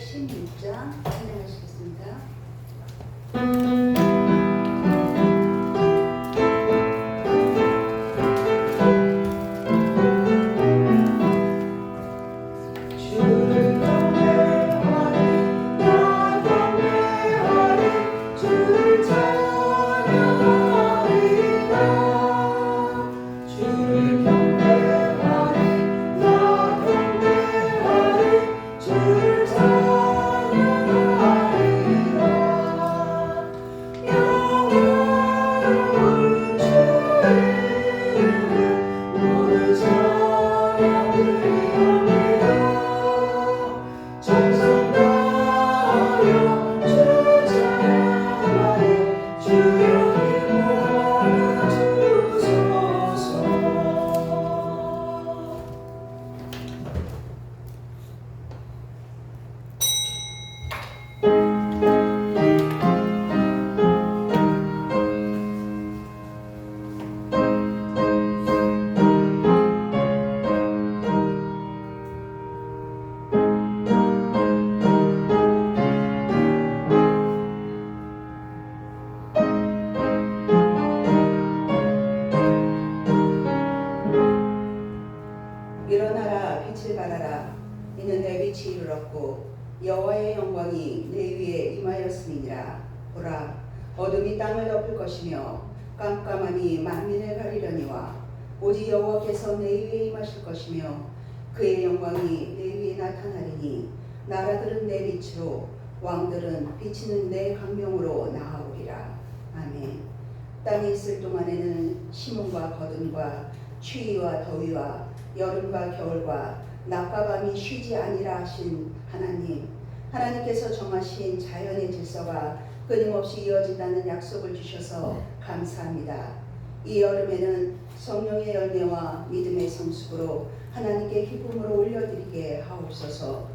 216장 진행하시겠습니다. 일어나라, 빛을 발하라. 이는 내 빛이 이르렀고 여호와의 영광이 내 위에 임하였음이니라. 보라, 어둠이 땅을 덮을 것이며 깜깜함이 만민을 가리려니와 오직 여호와께서 내 위에 임하실 것이며 그의 영광이 내 위에 나타나리니 나라들은 내 빛으로 왕들은 비치는 내 광명으로 나아오리라. 아멘. 땅에 있을 동안에는 심음과 거둠과 추위와 더위와 여름과 겨울과 낮과 밤이 쉬지 아니라 하신 하나님께서 정하신 자연의 질서가 끊임없이 이어진다는 약속을 주셔서 감사합니다. 이 여름에는 성령의 열매와 믿음의 성숙으로 하나님께 기쁨으로 올려드리게 하옵소서.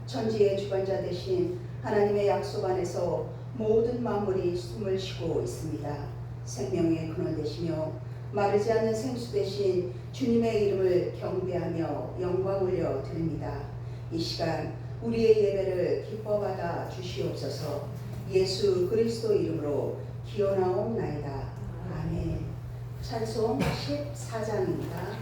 천지의 주관자 되신 하나님의 약속 안에서 모든 만물이 숨을 쉬고 있습니다. 생명의 근원 되시며 마르지 않는 생수 되신 주님의 이름을 경배하며 영광 올려 드립니다. 이 시간 우리의 예배를 기뻐 받아 주시옵소서. 예수 그리스도 이름으로 기원하옵나이다. 아멘. 찬송 14장입니다.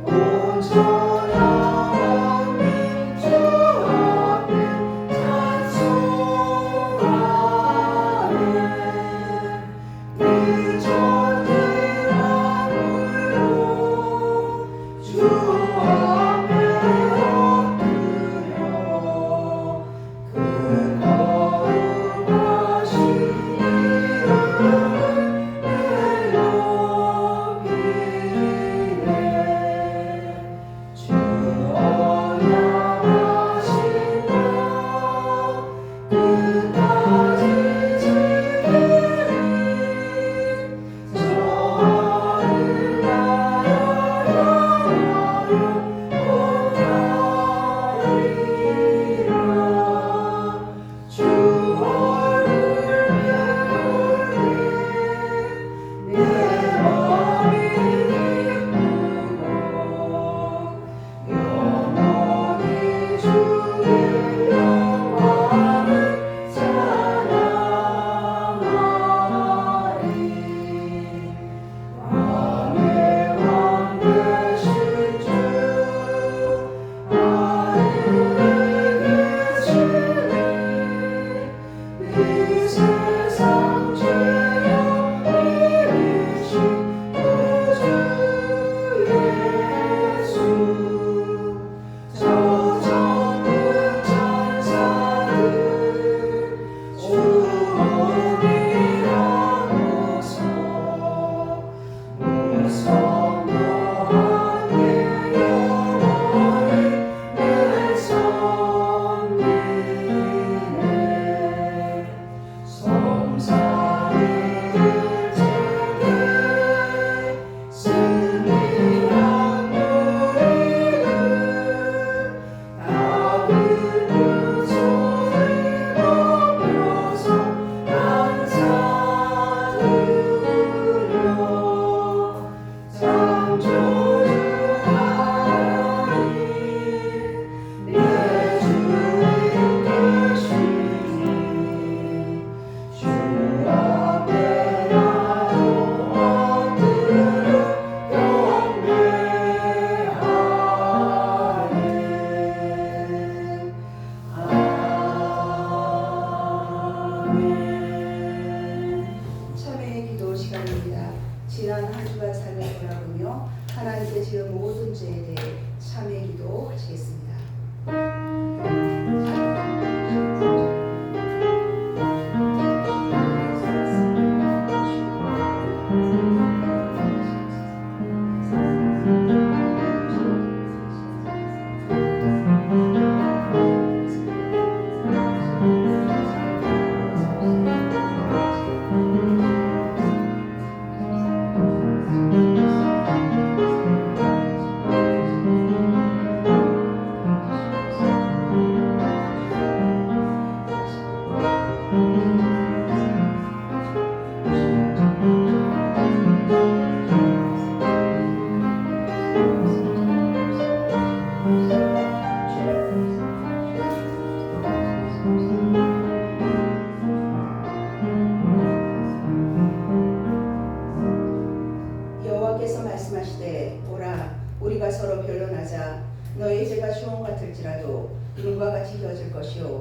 오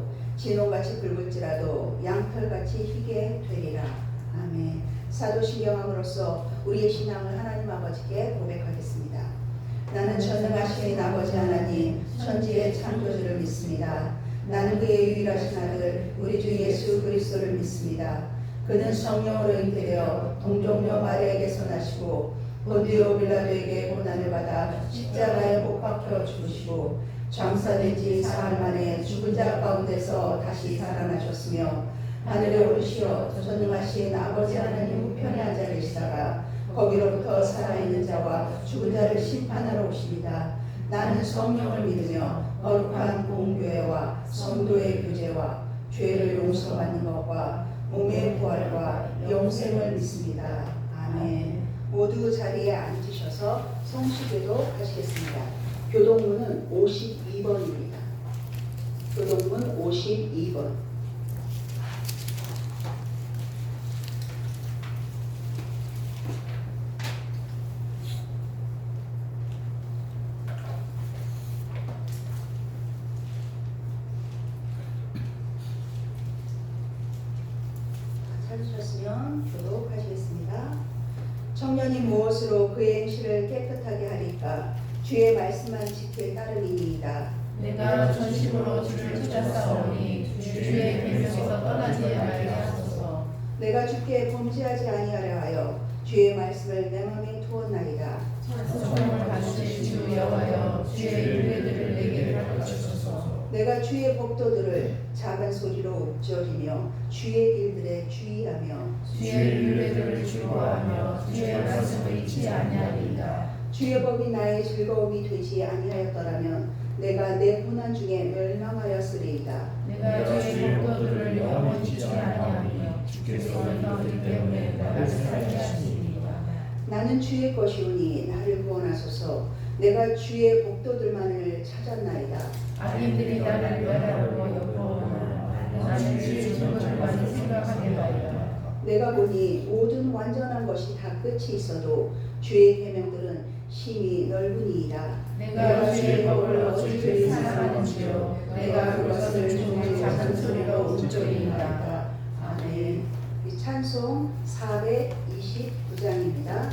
불지라도 진홍같이 붉을지라도 양털같이 희게 되리라. 아멘. 사도신경함으로써 우리의 신앙을 하나님 아버지께 고백하겠습니다. 나는 전능하신 아버지 하나님 천지의 창조주를 믿습니다. 나는 그의 유일하신 아들 우리 주 예수 그리스도를 믿습니다. 그는 성령으로 잉태되어 동정녀 마리아에게서 나시고 본디오 빌라도에게 고난을 받아 십자가에 못 박혀 죽으시고 장사된 지 사흘 만에 죽은 자 가운데서 다시 살아나셨으며 하늘에 오르시어 전능하신 아버지 하나님 우편에 앉아 계시다가 거기로부터 살아있는 자와 죽은 자를 심판하러 오십니다. 나는 성령을 믿으며 거룩한 공교회와 성도의 교제와 죄를 용서받는 것과 몸의 부활과 영생을 믿습니다. 아멘. 모두 자리에 앉으셔서 성시교도 하시겠습니다. 교동문은 52번입니다. 교동문 52번. 찾으셨으면 교독하시겠습니다. 청년이 무엇으로 그의 행실을 깨끗하게 하리까? 주의 말씀만 지킬 따름이니이다. 내가 전심으로 주를 찾았사오니 주의 계명에서 떠나지 말게 하소서. 내가 주께 범죄하지 아니하려 하여 주의 말씀을 내 맘에 두었나이다. 찬송을 받으실 주 여호와여 주의 율례들을 내게 가르치소서. 내가 주의 법도들을 작은 소리로 읊조리며 주의 길들에 주의하며 주의 율례들을 즐거워하며 주의 말씀을 잊지 아니하리이다. 주의 법이 나의 즐거움이 되지 아니하였더라면 내가 내 고난 중에 멸망하였으리이다. 내가 주의 법도들을 영원히 잊지 아니하며 주께서 얼마이기 때문에 나를 살게 하시리이다. 나는 주의 것이오니 나를 구원하소서. 내가 주의 법도들만을 찾았나이다. 악인들이 나를 멸하고 엿보오나 나는 주의 증거들만을 생각하겠나이다. 내가 보니 모든 완전한 것이 다 끝이 있어도 주의 계명들은 심히 넓으니이다. 내가 주의 법을 어찌 사랑하는지요 내가 그것을 종일 작은 소리로 읊조리이다. 아멘. 이 찬송 429장입니다.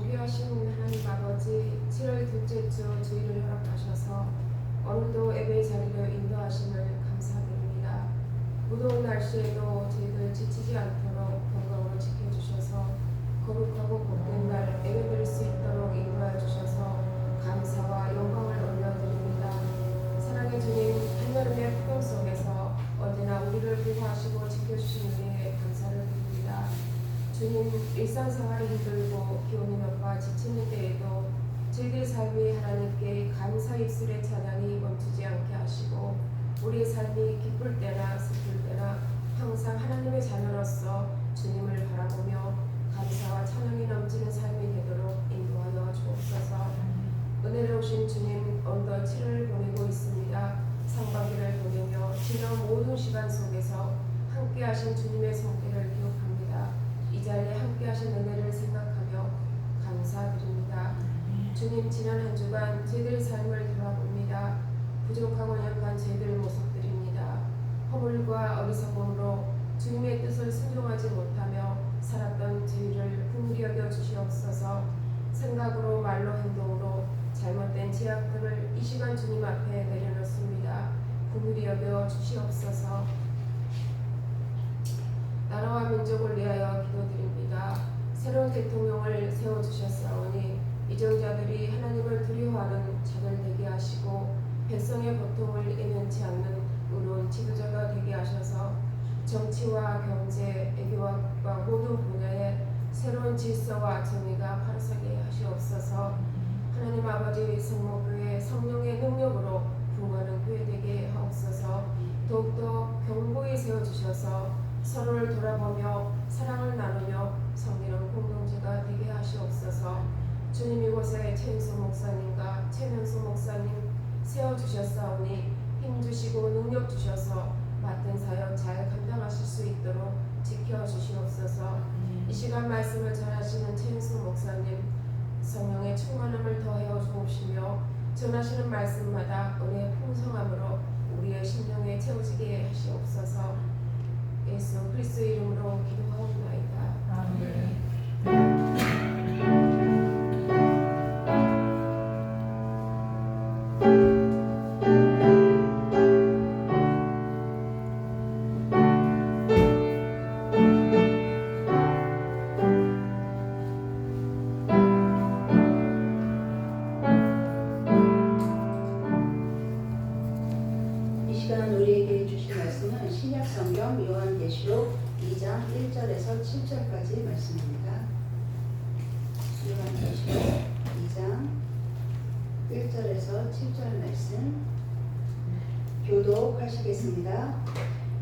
귀하신 하나님 아버지, 7월 둘째 주 주일을 허락하셔서 오늘도 예배 자리를 인도하심을 감사드립니다. 무더운 날씨에도 저희들 지치지 않도록 건강으로 지켜주셔서 거룩하고 복된 날 예배드릴 수 있도록 인도하여 주셔서 감사와 영광을 올려드립니다. 사랑의 주님, 한여름의 폭염 속에서 언제나 우리를 보호하시고 지켜주신 은혜에 감사를 드립니다. 주님, 일상생활이 힘들고 기온이 높아 지치는 때에도 저희들 삶이 하나님께 감사 입술의 찬양이 멈추지 않게 하시고 우리의 삶이 기쁠 때나 슬플 때나 항상 하나님의 자녀로서 주님을 바라보며 감사와 찬양이 넘치는 삶이 되도록 인도하여 주옵소서. 은혜로우신 주님, 언더 7을 보내고 있습니다. 상반기를 보내며 지난 모든 시간 속에서 함께하신 주님의 손길을 기억합니다. 이 자리에 함께하신 은혜를 생각하며 감사드립니다. 주님, 지난 한 주간 저희들의 삶을 돌아봅니다. 부족하고 약한 저희들의 모습들입니다. 허물과 어리석음으로 주님의 뜻을 순종하지 못하며 살았던 저희를 긍휼히 여겨 주시옵소서. 생각으로 말로 행동으로 잘못된 제약들을 이 시간 주님 앞에 내려놓습니다. 긍휼히 여겨 주시옵소서. 나라와 민족을 위하여 기도드립니다. 새로운 대통령을 세워주셨사오니 이정자들이 하나님을 두려워하는 자들 되게 하시고 백성의 고통을 예면치 않는 의로운 지도자가 되게 하셔서 정치와 경제, 외교와 모든 분야에 새로운 질서와 정의가 발휘하게 하시옵소서. 하나님 아버지, 성모교회 성령의 능력으로 부흥하는 교회 되게 하옵소서. 더욱더 견고히 세워주셔서 서로를 돌아보며 사랑을 나누며 성리로운 공동체가 되게 하시옵소서. 주님, 이곳에 최인수 목사님과 최명수 목사님 세워주셨사오니 힘주시고 능력 주셔서 맡은 사역 잘 감당하실 수 있도록 지켜주시옵소서. 이 시간 말씀을 전하시는 최인수 목사님 성령의 충만함을 더하여 주옵시며 전하시는 말씀마다 은혜의 풍성함으로 우리의 심령에 채워지게 하시옵소서. 예수 그리스도의 이름으로 기도하옵나이다. 아멘. 신약성경 요한계시록 2장 1절에서 7절까지 말씀입니다. 요한계시록 2장 1절에서 7절 말씀 교독하시겠습니다.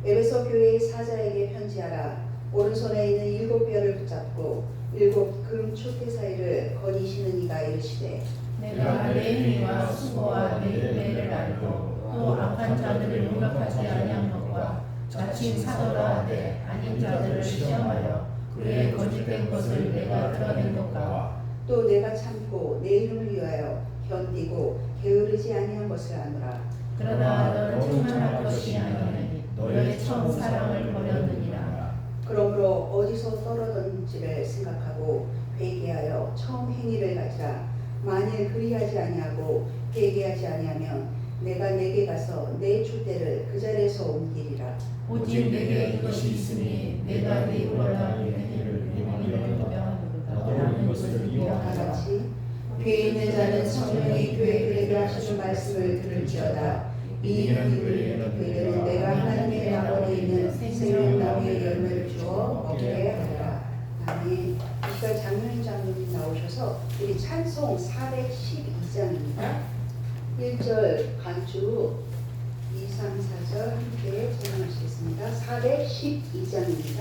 에베소 교회의 사자에게 편지하라. 오른손에 있는 7별을 붙잡고 7 금 촛대 사이를 거니시는 이가 이르시되 내가 내 행위와 수고와 내 은혜를 알고 또 악한 자들을 용납하지 아니한 것과 자칭 사도라 하되 아닌 자들을 시험하여 그의 거짓된 것을 내가 드러낸 것과 또 내가 참고 내 이름을 위하여 견디고 게으르지 아니한 것을 아노라. 그러나 너는 충만할 것이 아니니 너의 처음 사랑을 버렸느니라. 그러므로 어디서 떨어졌는지를 생각하고 회개하여 처음 행위를 가지라. 만일 그리하지 아니하고 회개하지 아니하면 내가 내게 가서 내 촛대를 그 자리에서 옮기리라. 오직 내게 이것이 있으니 내가 네 원하는 행위를 이행하려다 나도 이것을 이용하라. 다같이 교회에 있는 자는 성령이 교회들에게 하시는 말씀을 들을지어다. 이 교회는 내가 하나님의 아버지에 있는 생명나무의 열매를 주어 먹게 하리라. 아멘. 이 시간 장로님 장로님 나오셔서 우리 찬송 412장입니다. 1절 간주 2, 3, 4절 함께 찬양하시겠습니다. 412장입니다.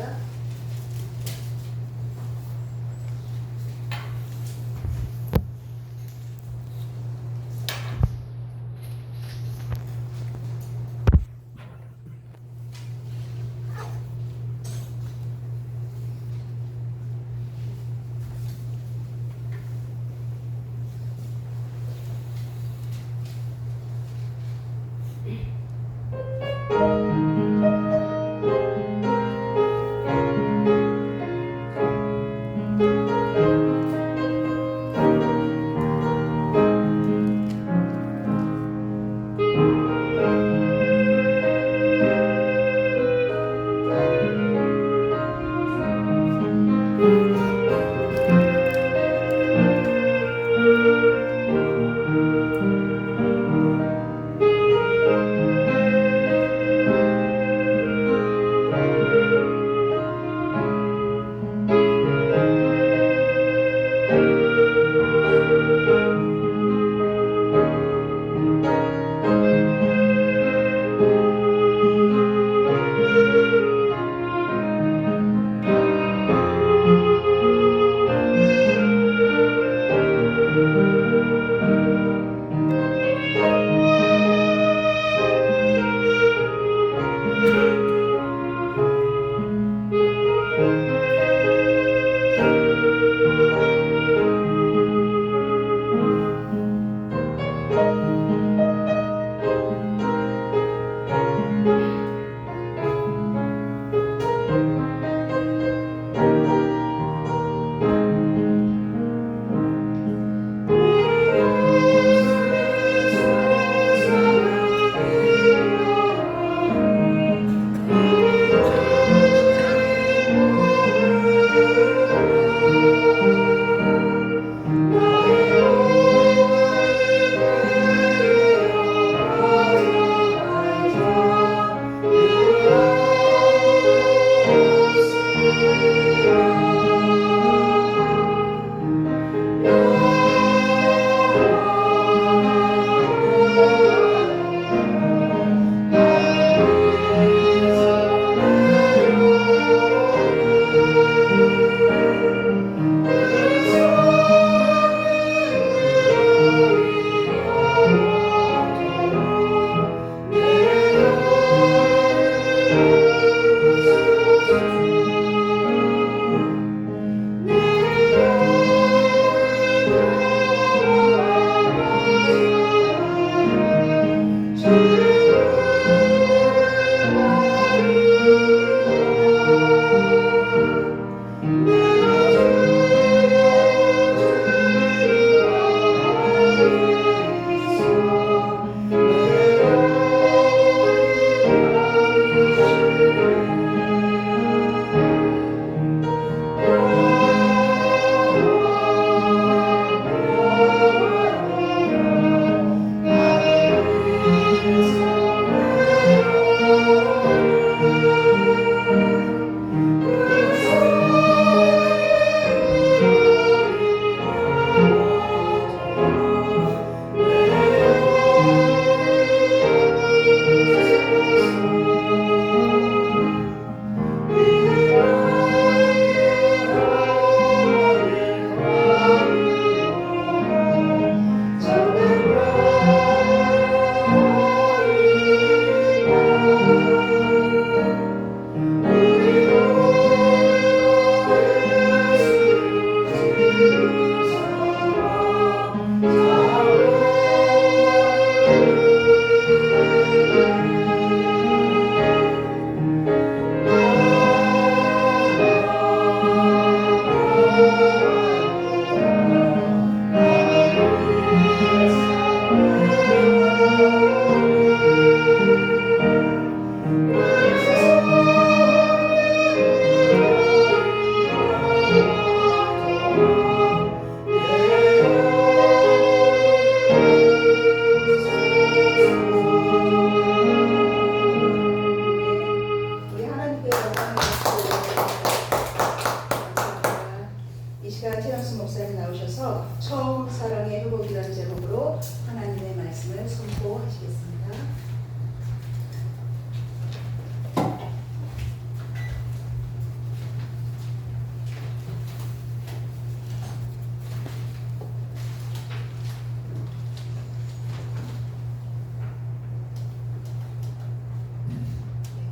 사랑의 회복이라는 제목으로 하나님의 말씀을 선포하시겠습니다.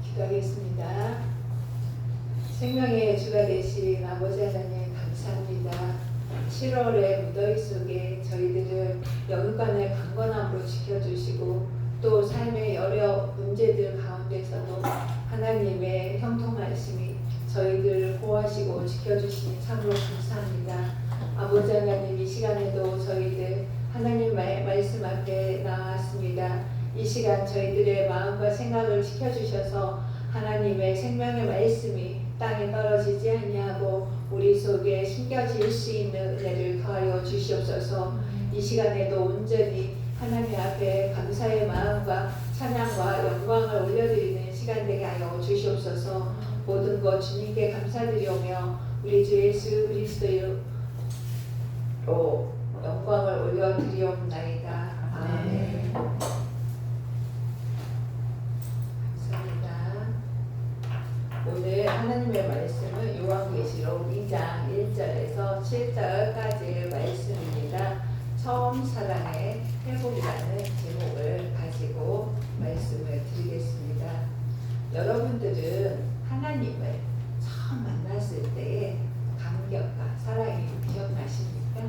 기도하겠습니다. 생명의 주가 되신 아버지 하나님 감사합니다. 7월의 무더위 속에 저희들을 여기간의 강건함으로 지켜주시고 또 삶의 여러 문제들 가운데서도 하나님의 형통 말씀이 저희들을 보호하시고 지켜주시니 참으로 감사합니다. 아버지 하나님 이 시간에도 저희들 하나님 말씀 앞에 나왔습니다. 이 시간 저희들의 마음과 생각을 지켜주셔서 하나님의 생명의 말씀이 땅에 떨어지지 아니하고 우리 속에 심겨질 수 있는 은혜를 더하여 주시옵소서. 이 시간에도 온전히 하나님 앞에 감사의 마음과 찬양과 영광을 올려드리는 시간 되게 하여 주시옵소서. 모든 것 주님께 감사드리오며 우리 주 예수 그리스도로 영광을 올려드리옵나이다. 아멘. 오늘 하나님의 말씀은 요한계시록 2장 1절에서 7절까지의 말씀입니다. 처음 사랑의 회복이라는 제목을 가지고 말씀을 드리겠습니다. 여러분들은 하나님을 처음 만났을 때의 감격과 사랑이 기억나십니까?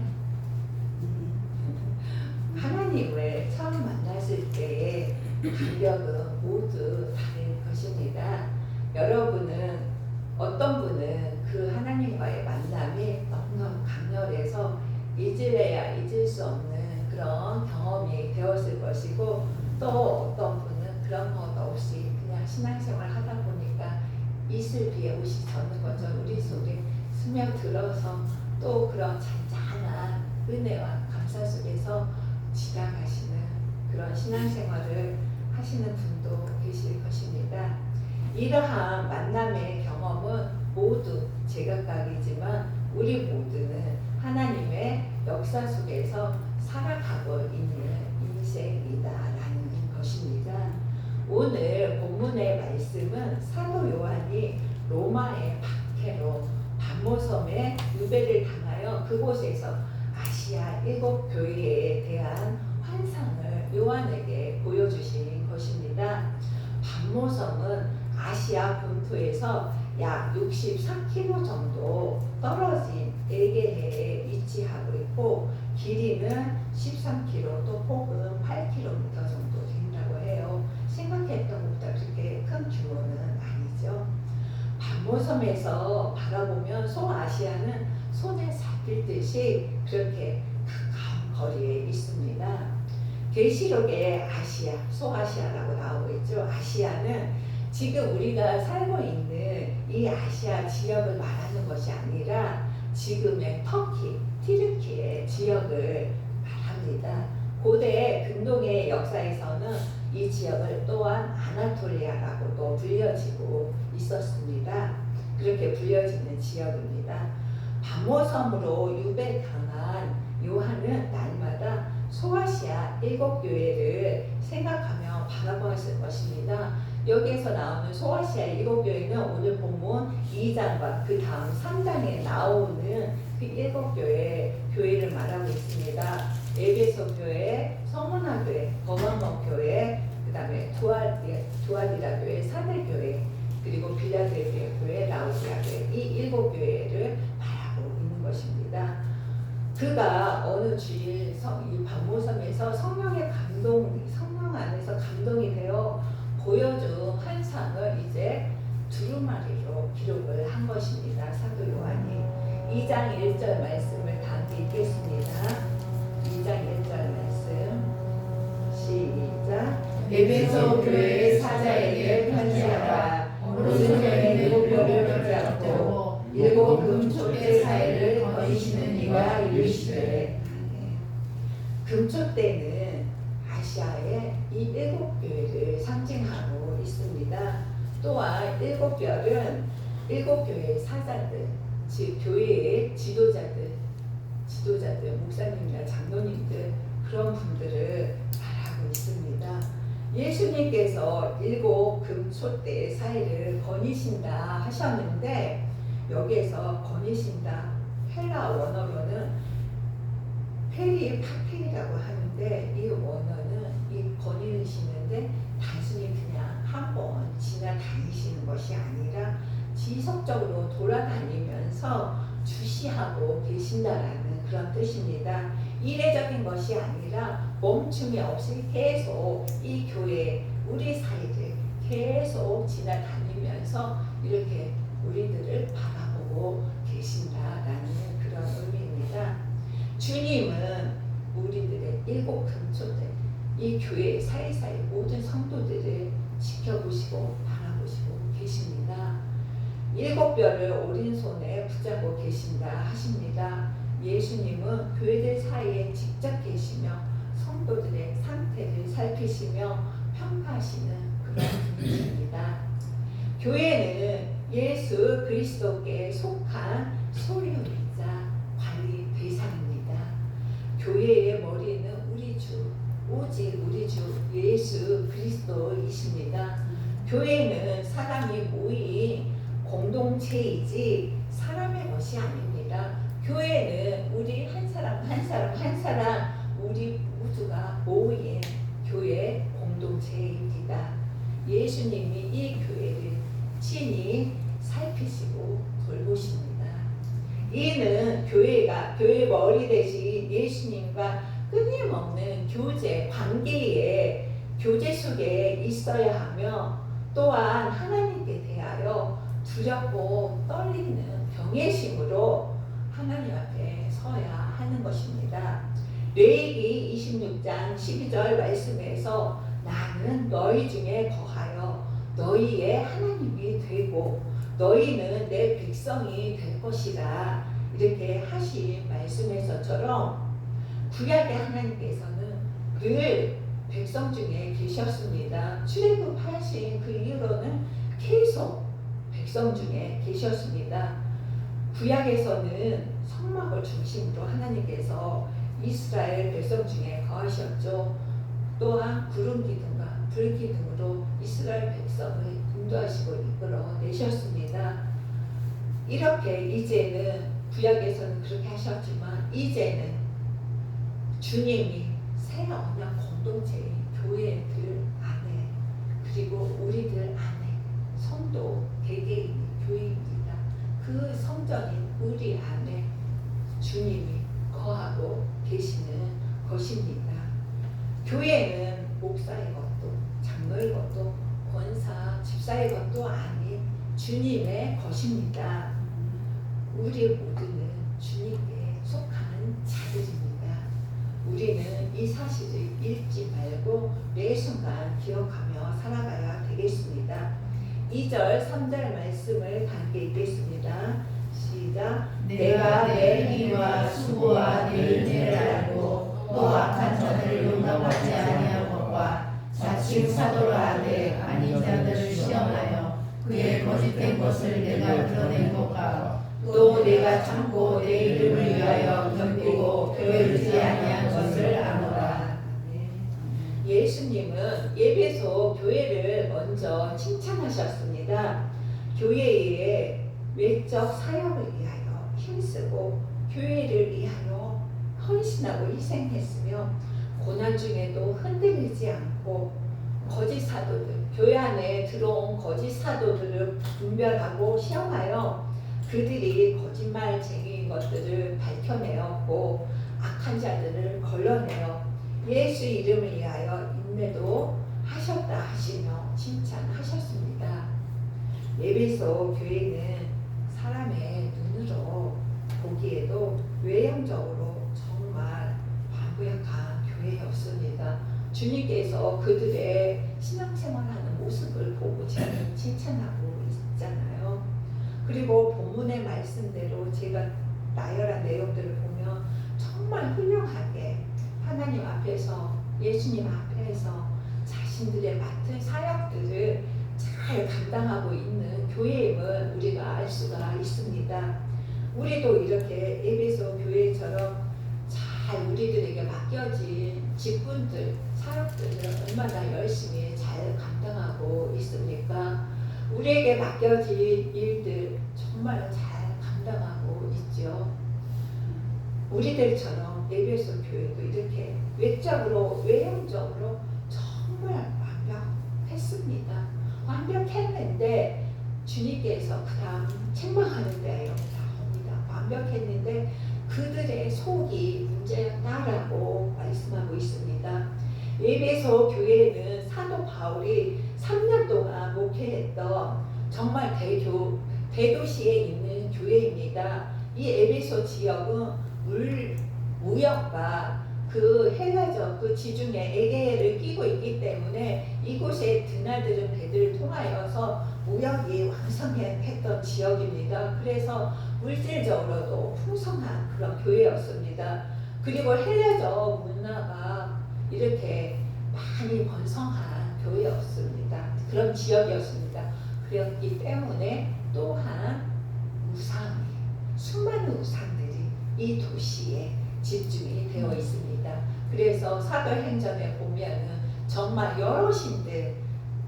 하나님을 처음 만났을 때의 감격은 모두 다를 것입니다. 여러분은 어떤 분은 그 하나님과의 만남이 너무너무 강렬해서 잊으려야 잊을 수 없는 그런 경험이 되었을 것이고 또 어떤 분은 그런 것 없이 그냥 신앙생활 하다 보니까 이슬 비에 옷이 젖는 것처럼 우리 속에 스며들어서 또 그런 잔잔한 은혜와 감사 속에서 지나가시는 그런 신앙생활을 하시는 분도 계실 것입니다. 이러한 만남의 경험은 모두 제각각이지만 우리 모두는 하나님의 역사 속에서 살아가고 있는 인생이다라는 것입니다. 오늘 본문의 말씀은 사도 요한이 로마의 박해로 반모섬에 유배를 당하여 그곳에서 아시아 7교회에 대한 환상을 요한에게 보여주신 것입니다. 반모섬은 아시아 본토에서 약 64km 정도 떨어진 에게해에 위치하고 있고 길이는 13km 또 폭은 8km 정도 된다고 해요. 생각했던 것보다 그렇게 큰 규모는 아니죠. 반모섬에서 바라보면 소아시아는 손에 잡힐 듯이 그렇게 가까운 거리에 있습니다. 계시록에 아시아, 소아시아라고 나오고 있죠. 아시아는 지금 우리가 살고 있는 이 아시아 지역을 말하는 것이 아니라 지금의 터키, 튀르키의 지역을 말합니다. 고대 근동의 역사에서는 이 지역을 또한 아나톨리아라고도 불려지고 있었습니다. 그렇게 불려지는 지역입니다. 반모섬으로 유배당한 요한은 날마다 소아시아 7교회를 생각하며 바라보았을 것입니다. 여기에서 나오는 소아시아 7교회는 오늘 본문 2장과 그 다음 3장에 나오는 그 7교회 교회를 말하고 있습니다. 에베소 교회, 서문화 교회, 버가모 교회, 그 다음에 두아디라 교회, 사대 교회, 그리고 빌라델비아 교회, 라오디아 교회 이 7교회를 말하고 있는 것입니다. 그가 어느 주일 이 반모섬에서 성령 안에서 감동이 되어 보여준 환상을 이제 두루마리로 기록을 한 것입니다. 사도 요한이 2장 1절 말씀을 다 읽겠습니다. 2장 1절 말씀 시작. 에베소 교회의 사자에게 편지하라. 오른손에 7뼈를 붙잡고 7 금촛대 사이를 거니시는 이가 이르시되. 금촛대는 아시아의 이 7교회를 상징하고 있습니다. 또한 7별은 7교회의 사자들, 즉 교회의 지도자들, 지도자들, 목사님이나 장로님들 그런 분들을 말하고 있습니다. 예수님께서 7 금초대 사이를 거니신다 하셨는데 여기에서 거니신다 헬라 원어로는 페리파테이라고 하는데 이 원어는 이 거니시는데 단순히 그냥 한번 지나다니시는 것이 아니라 지속적으로 돌아다니면서 주시하고 계신다라는 그런 뜻입니다. 이례적인 것이 아니라 멈춤이 없이 계속 이 교회 우리 사이를 계속 지나다니면서 이렇게 우리들을 바라보고 계신다라는 그런 의미입니다. 주님은 우리들의 7 금초대 이 교회 사이사이 모든 성도들을 지켜보시고 바라보시고 계십니다. 7별을 오른손에 붙잡고 계신다 하십니다. 예수님은 교회들 사이에 직접 계시며 성도들의 상태를 살피시며 평가하시는 그런 분이십니다. 교회는 예수 그리스도께 속한 소유이자 관리 대상입니다. 교회의 머리는 우리 주, 오직 우리 주 예수 그리스도이십니다. 교회는 사람이 모인 공동체이지 사람의 것이 아닙니다. 교회는 우리 한 사람 우리 모두가 모인 교회 공동체입니다. 예수님이 이 교회를 친히 살피시고 돌보십니다. 이는 교회 머리 대신 예수님과 끊임없는 교제 속에 있어야 하며 또한 하나님께 대하여 두렵고 떨리는 경외심으로 하나님 앞에 서야 하는 것입니다. 레위기 26장 12절 말씀에서 나는 너희 중에 거하여 너희의 하나님이 되고 너희는 내 백성이 될 것이라 이렇게 하신 말씀에서처럼 구약의 하나님께서는 늘 백성 중에 계셨습니다. 출애굽하신 그 이후로는 계속 백성 중에 계셨습니다. 구약에서는 성막을 중심으로 하나님께서 이스라엘 백성 중에 거하셨죠. 또한 구름 기둥과 불 기둥으로 이스라엘 백성을 인도하시고 이끌어 내셨습니다. 이렇게 이제는 구약에서는 그렇게 하셨지만 이제는 주님이 새 언약 공동체인 교회들 안에 그리고 우리들 안에 성도 개개인이 교회입니다. 그 성전인 우리 안에 주님이 거하고 계시는 것입니다. 교회는 목사의 것도 장로의 것도 권사 집사의 것도 아닌 주님의 것입니다. 우리 모두는 주님께 속하는 자들입니다. 우리는 이 사실을 잊지 말고 매 순간 기억하며 살아가야 되겠습니다. 2절 3절 말씀을 함께 읽겠습니다. 시작. 내가 내 일과 수고와 내 인내를 알고 또 악한 자들을 용납하지 아니할 것과 자칭 사도라 하되 아닌 자들을 시험하여 그의 거짓된 것을 내가 드러낸 것과 또 내가 참고 내 이름을 위하여 견디고 게으르지 아니한 것을 아노라. 예수님은 예배소 교회를 먼저 칭찬하셨습니다. 교회의 외적 사역을 위하여 힘쓰고 교회를 위하여 헌신하고 희생했으며 고난 중에도 흔들리지 않고 거짓 사도들, 교회 안에 들어온 거짓 사도들을 분별하고 시험하여 그들이 거짓말쟁이인 것들을 밝혀내었고 악한 자들을 걸러내어 예수 이름을 위하여 인내도 하셨다 하시며 칭찬하셨습니다. 예배소 교회는 사람의 눈으로 보기에도 외형적으로 정말 완벽한 교회였습니다. 주님께서 그들의 신앙생활하는 모습을 보고 지금 칭찬하고 있잖아요. 그리고 본문의 말씀대로 제가 나열한 내용들을 보면 정말 훌륭하게 하나님 앞에서 예수님 앞에서 자신들의 맡은 사역들을 잘 감당하고 있는 교회임을 우리가 알 수가 있습니다. 우리도 이렇게 에베소 교회처럼 잘 우리들에게 맡겨진 직분들, 사역들을 얼마나 열심히 잘 감당하고 있습니까? 우리에게 맡겨진 일들 정말 잘 감당하고 있죠. 우리들처럼 에베소 교회도 이렇게 외적으로, 외형적으로 정말 완벽했습니다. 완벽했는데 주님께서 그 다음 책망하는 데에 나옵니다. 완벽했는데 그들의 속이 문제였다라고 말씀하고 있습니다. 에베소 교회는 사도 바울이 3년 동안 목회했던 정말 대도시에 있는 교회입니다. 이 에베소 지역은 무역과 그 헬라적 그 지중해 에게해를 끼고 있기 때문에 이곳에 드나드는 배들을 통하여서 무역이 왕성했던 지역입니다. 그래서 물질적으로도 풍성한 그런 교회였습니다. 그리고 헬라적 문화가 이렇게 많이 번성한 교회였습니다. 그런 지역이었습니다. 그렇기 때문에 또한 수많은 우상들이 이 도시에 집중이 되어 있습니다. 그래서 사도행전에 보면은 정말 여러 신들,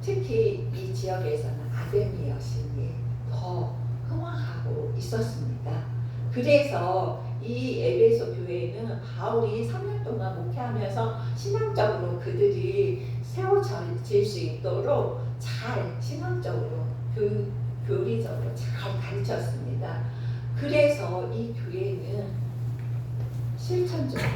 특히 이 지역에서는 아데미 여신이 더 흥왕하고 있었습니다. 그래서 이 에베소 교회는 바울이 3년 동안 목회하면서 신앙적으로 그들이 세워질 수 있도록 잘 신앙적으로 교리적으로 잘 가르쳤습니다. 그래서 이 교회는 실천적으로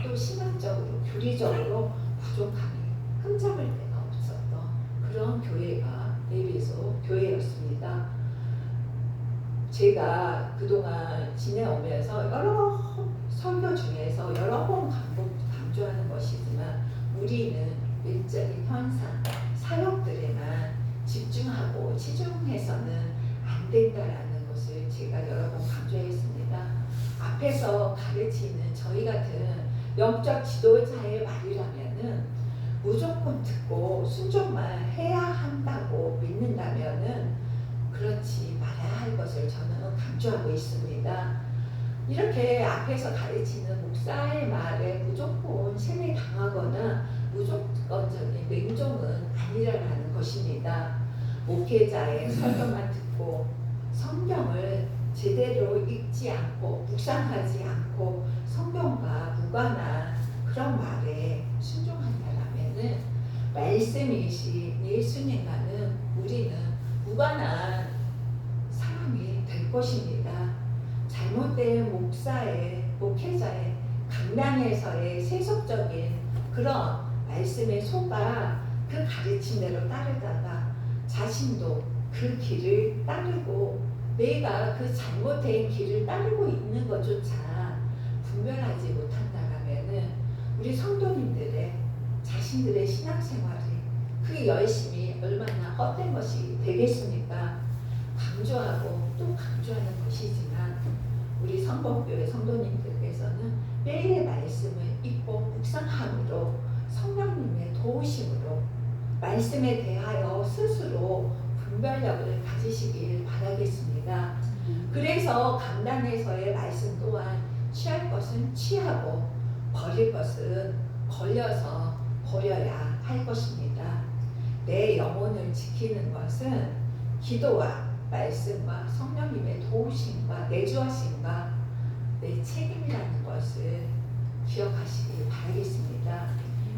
또 신앙적으로 교리적으로 부족함이 흠잡을 데가 없었던 그런 교회가 에베소 교회였습니다. 제가 그동안 지내오면서 여러 설교 중에서 여러 번 강조하는 것이지만 우리는 외적인 현상, 사역들에만 집중하고 치중해서는 안 된다라는 것을 제가 여러 번 강조했습니다. 앞에서 가르치는 저희 같은 영적 지도자의 말이라면은 무조건 듣고 순종만 해야 한다고 믿는다면은 그렇지 말아야 할 것을 저는 강조하고 있습니다. 이렇게 앞에서 가르치는 목사의 말에 무조건 세뇌당하거나 무조건적인 맹종은 아니라는 것입니다. 목회자의 설교만 듣고 성경을 제대로 읽지 않고 묵상하지 않고 성경과 무관한 그런 말에 순종한다라면은 말씀이신 예수님과는 우리는 무관한 사람이 될 것입니다. 잘못된 목회자의 강단에서의 세속적인 그런 말씀에 속아 그 가르침대로 따르다가 자신도 그 길을 따르고 내가 그 잘못된 길을 따르고 있는 것조차 분별하지 못한다라면은 우리 성도님들의 자신들의 신앙생활이 그 열심이 얼마나 헛된 것이 되겠습니까? 강조하고 또 강조하는 것이지만 우리 성법교회 성도님들께서는 매일 말씀을 읽고 묵상함으로 성령님의 도우심으로 말씀에 대하여 스스로 분별력을 가지시길 바라겠습니다. 그래서 강단에서의 말씀 또한 취할 것은 취하고 버릴 것은 버려서 버려야 할 것입니다. 내 영혼을 지키는 것은 기도와 말씀과 성령님의 도우심과 내주하심과 내 책임이라는 것을 기억하시길 바라겠습니다.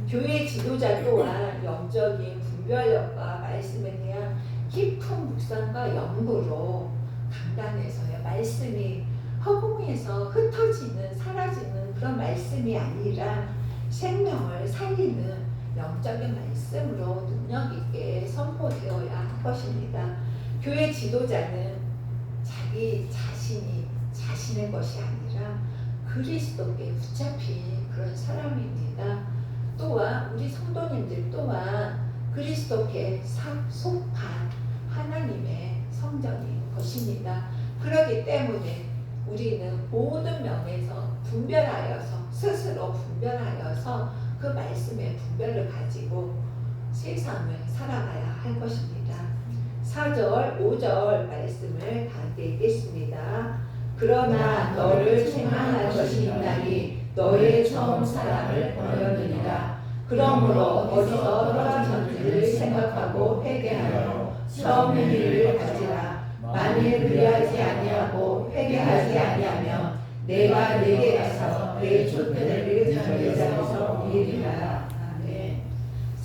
교회 지도자 또한 영적인 분별력과 말씀에 대한 깊은 묵상과 연구로 강단에서의 말씀이 허공에서 흩어지는 사라지는 그런 말씀이 아니라 생명을 살리는 영적인 말씀으로 능력 있게 선포되어야 할 것입니다. 교회 지도자는 자기 자신이 자신의 것이 아니라 그리스도께 붙잡힌 그런 사람입니다. 또한 우리 성도님들 또한 그리스도께 속한 하나님의 성전인 것입니다. 그렇기 때문에 우리는 모든 면에서 분별하여서 스스로 분별하여서 그 말씀의 분별을 가지고 세상을 살아가야 할 것입니다. 4절, 5절 말씀을 다 함께 읽겠습니다. 그러나 너를 책망할 것이 있나니 너의 처음 사랑을 버렸느니라. 그러므로 어디서 떨어졌는지를 생각하고 회개하여 처음 일을 가지라. 만일 그리하지 아니하고 회개하지 아니하면 내가 내게 가서 내 촛대를 전제자에서 이르리라. 아멘.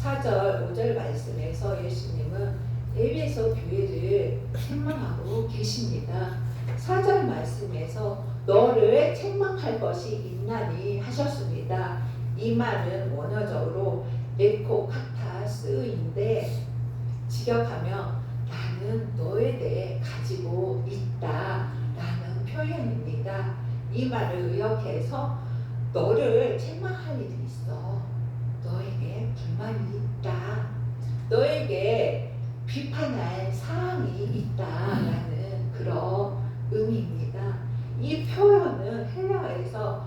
4절 5절 말씀에서 예수님은 에베소 교회를 책망하고 계십니다. 4절 말씀에서 너를 책망할 것이 있나니 하셨습니다. 이 말은 원어적으로 에코카타스인데 직역하면 나는 너에 대해 가지고 있다라는 표현입니다. 이 말을 의역해서 너를 책망할 일이 있어. 너에게 불만이 있다. 너에게 비판할 사항이 있다라는 그런 의미입니다. 이 표현은 헬라어에서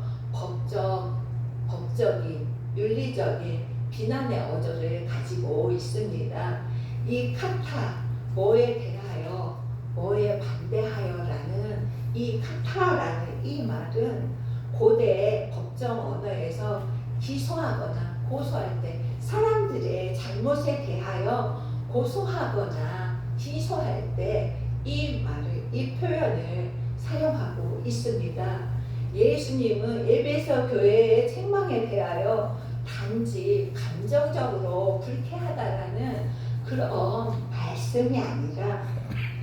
법적인, 윤리적인 비난의 어조를 가지고 있습니다. 이 카타, 뭐에 대하여, 뭐에 반대하여라는 이 카타라는 이 말은 고대 법정 언어에서 기소하거나 고소할 때 사람들의 잘못에 대하여 고소하거나 기소할 때 이 말을, 이 표현을 사용하고 있습니다. 예수님은 에베소 교회의 책망에 대하여 단지 감정적으로 불쾌하다라는 그런 말씀이 아니라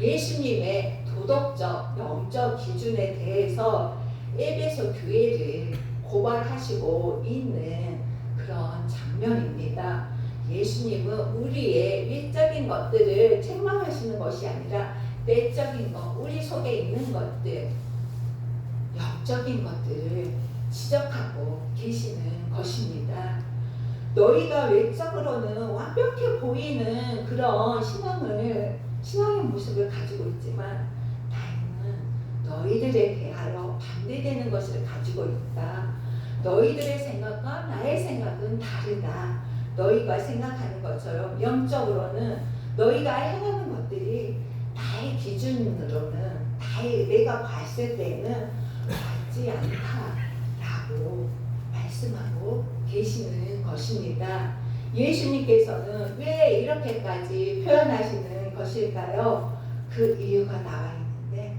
예수님의 도덕적, 영적 기준에 대해서 에베소 교회를 고발하시고 있는 그런 장면입니다. 예수님은 우리의 외적인 것들을 책망하시는 것이 아니라 내적인 것, 우리 속에 있는 것들, 영적인 것들을 지적하고 계시는 것입니다. 너희가 외적으로는 완벽해 보이는 그런 신앙의 모습을 가지고 있지만 나는 너희들에 대하여 반대되는 것을 가지고 있다. 너희들의 생각과 나의 생각은 다르다. 너희가 생각하는 것처럼 영적으로는 너희가 행하는 것들이 나의 기준으로는 내가 봤을 때는 맞지 않다라고 말씀하고 계시는 것입니다. 예수님께서는 왜 이렇게까지 표현하시는 것일까요? 그 이유가 나와 있는데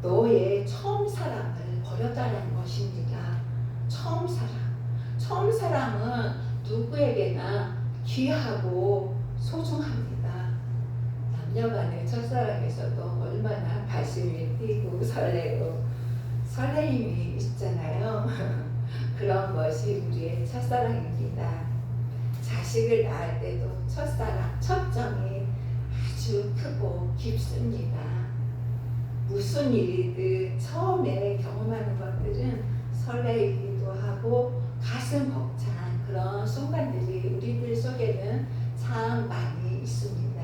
너의 처음 사랑을 버렸다는 것입니다. 처음 사랑은 누구에게나 귀하고 소중합니다. 남녀간의 첫사랑에서도 얼마나 가슴이 뛰고 설레고 설레임이 있잖아요. 그런 것이 우리의 첫사랑입니다. 자식을 낳을 때도 첫사랑, 첫정이 아주 크고 깊습니다. 무슨 일이든 처음에 경험하는 것들은 설레이기도 하고 가슴 벅찬 그런 순간들이 우리들 속에는 참 많이 있습니다.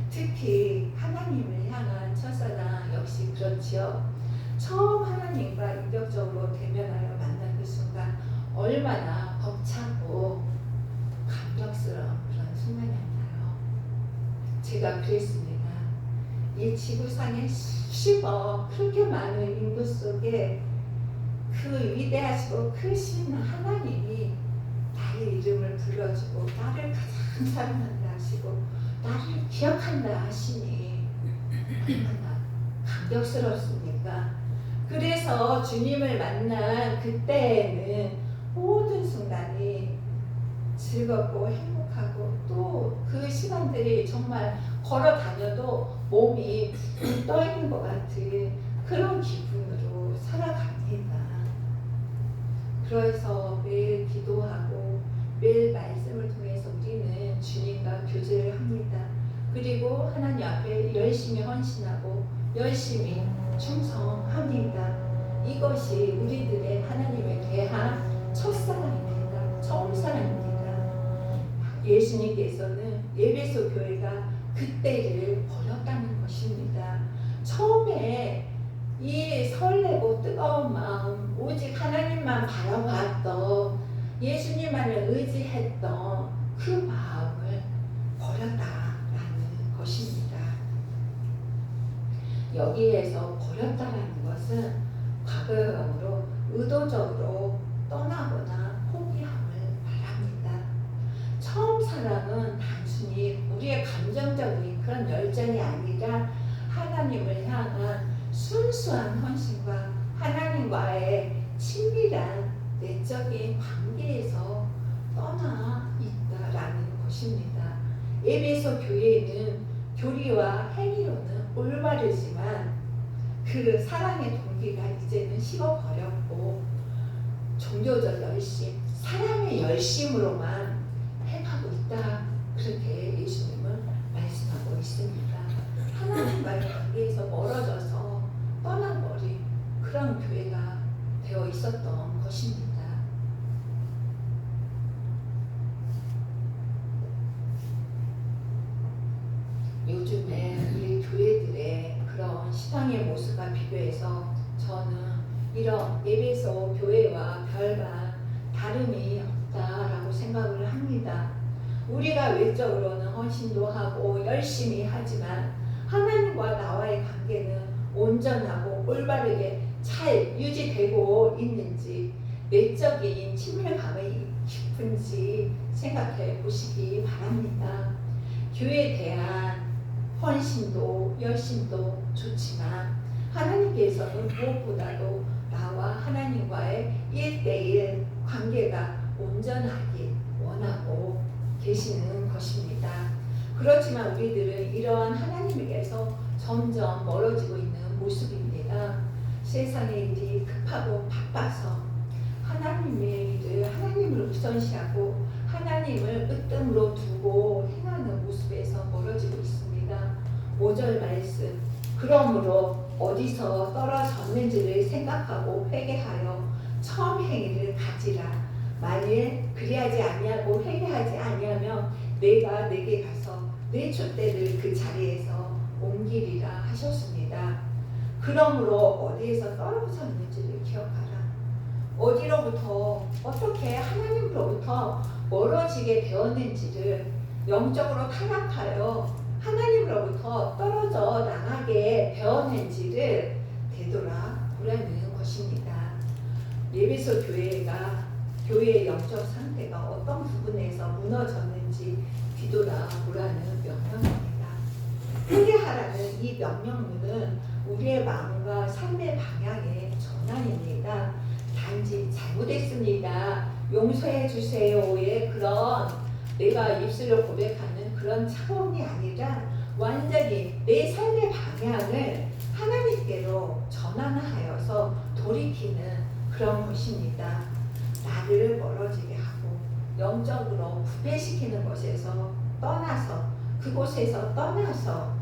특히 하나님을 향한 첫사랑 역시 그렇지요. 처음 하나님과 인격적으로 대면하여 만난 그 순간 얼마나 벅차고 감격스러운 그런 순간이었나요? 제가 그랬습니다. 이 지구상에 수십억 그렇게 많은 인구 속에 그 위대하시고 크신 하나님이 나의 이름을 불러주고 나를 가장 사랑한다 하시고 나를 기억한다 하시니 얼마나 감격스럽습니까? 그래서 주님을 만난 그때에는 모든 순간이 즐겁고 행복하고 또 그 시간들이 정말 걸어 다녀도 몸이 떠 있는 것 같은 그런 기분으로 살아갑니다. 그래서 매일 기도하고 매일 말씀을 통해서 우리는 주님과 교제를 합니다. 그리고 하나님 앞에 열심히 헌신하고 열심히 충성합니다. 이것이 우리들의 하나님에 대한 첫사랑입니다. 처음 사랑입니다. 예수님께서는 에베소 교회가 그때를 버렸다는 것입니다. 처음에 이 설레고 뜨거운 마음, 오직 하나님만 바라봤던, 예수님만을 의지했던 그 마음을 버렸다라는 것입니다. 여기에서 버렸다라는 것은 과거형으로 의도적으로 떠나거나 포기함을 말합니다. 처음 사랑은 단순히 우리의 감정적인 그런 열정이 아니라 하나님을 향한 순수한 헌신과 하나님과의 친밀한 내적인 관계에서 떠나 있다라는 것입니다. 에베소 교회는 교리와 행위로는 올바르지만 그 사랑의 동기가 이제는 식어버렸고 종교적 열심, 사랑의 열심으로만 행하고 있다. 그렇게 예수님은 말씀하고 있습니다. 하나님과의 관계에서 멀어져서 떠나버린 그런 교회가 되어 있었던 것입니다. 요즘에 우리 교회들의 그런 신앙의 모습과 비교해서 저는 이런 에베소 교회와 별반 다름이 없다라고 생각을 합니다. 우리가 외적으로는 헌신도 하고 열심히 하지만 하나님과 나와의 관계는 온전하고 올바르게 잘 유지되고 있는지, 내적인 친밀감이 깊은지 생각해 보시기 바랍니다. 교회에 대한 헌신도 열심도 좋지만 하나님께서는 무엇보다도 나와 하나님과의 1:1 관계가 온전하길 원하고 계시는 것입니다. 그렇지만 우리들은 이러한 하나님에게서 점점 멀어지고 있는 모습입니다. 세상의 일이 급하고 바빠서 하나님의 일을 하나님을 우선시하고 하나님을 으뜸으로 두고 행하는 모습에서 멀어지고 있습니다. 5절 말씀, 그러므로 어디서 떨어졌는지를 생각하고 회개하여 처음 행위를 가지라. 만일 그리하지 아니하고 회개하지 아니하면 내가 내게 가서 내 촛대를 그 자리에서 옮기리라 하셨습니다. 그러므로 어디에서 떨어졌는지를 기억하라. 어디로부터 어떻게 하나님으로부터 멀어지게 되었는지를, 영적으로 타락하여 하나님으로부터 떨어져 나가게 되었는지를 되돌아보라는 것입니다. 에베소 교회의 영적 상태가 어떤 부분에서 무너졌는지 뒤돌아보라는 명령입니다. 회개하라는 이 명령문은 우리의 마음과 삶의 방향의 전환입니다. 단지 잘못했습니다, 용서해 주세요의 그런 내가 입술로 고백하는 그런 차원이 아니라 완전히 내 삶의 방향을 하나님께로 전환하여서 돌이키는 그런 것입니다. 나를 멀어지게 하고 영적으로 부패시키는 것에서 떠나서, 그곳에서 떠나서